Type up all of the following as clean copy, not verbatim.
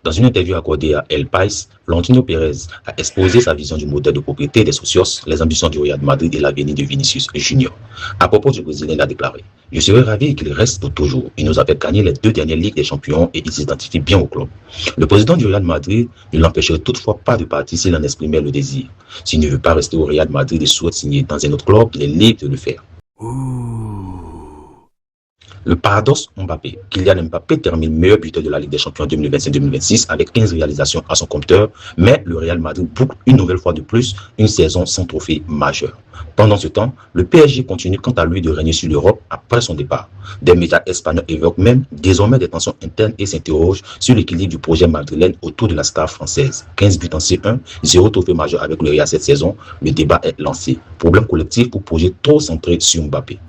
Dans une interview accordée à El País, Florentino Pérez a exposé sa vision du modèle de propriété des socios, les ambitions du Real Madrid et l'avenir de Vinicius Junior. À propos du Brésilien, il a déclaré « Je serais ravi qu'il reste pour toujours. Il nous avait gagné les 2 dernières Ligues des Champions et il s'identifie bien au club. » Le président du Real Madrid ne l'empêcherait toutefois pas de partir s'il en exprimait le désir. S'il ne veut pas rester au Real Madrid et souhaite signer dans un autre club, il est libre de le faire. Le paradoxe Mbappé. Kylian Mbappé termine meilleur buteur de la Ligue des Champions 2025-2026 avec 15 réalisations à son compteur, mais le Real Madrid boucle une nouvelle fois de plus une saison sans trophée majeur. Pendant ce temps, le PSG continue quant à lui de régner sur l'Europe après son départ. Des médias espagnols évoquent même désormais des tensions internes et s'interrogent sur l'équilibre du projet madrilène autour de la star française. 15 buts en C1, 0 trophée majeur avec le Real cette saison, le débat est lancé. Problème collectif ou projet trop centré sur Mbappé.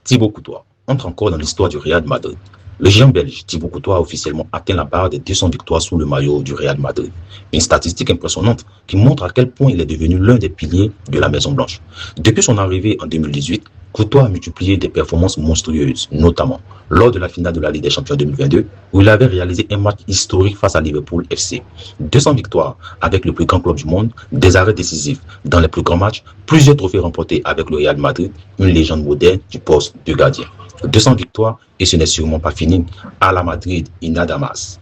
Thibaut Courtois entre encore dans l'histoire du Real Madrid. Le géant belge Thibaut Courtois a officiellement atteint la barre des 200 victoires sous le maillot du Real Madrid. Une statistique impressionnante qui montre à quel point il est devenu l'un des piliers de la Maison Blanche. Depuis son arrivée en 2018, Courtois a multiplié des performances monstrueuses, notamment lors de la finale de la Ligue des Champions 2022, où il avait réalisé un match historique face à Liverpool FC. 200 victoires avec le plus grand club du monde, des arrêts décisifs dans les plus grands matchs, plusieurs trophées remportés avec le Real Madrid, une légende moderne du poste de gardien. 200 victoires et ce n'est sûrement pas fini. À la Madrid, il nada más.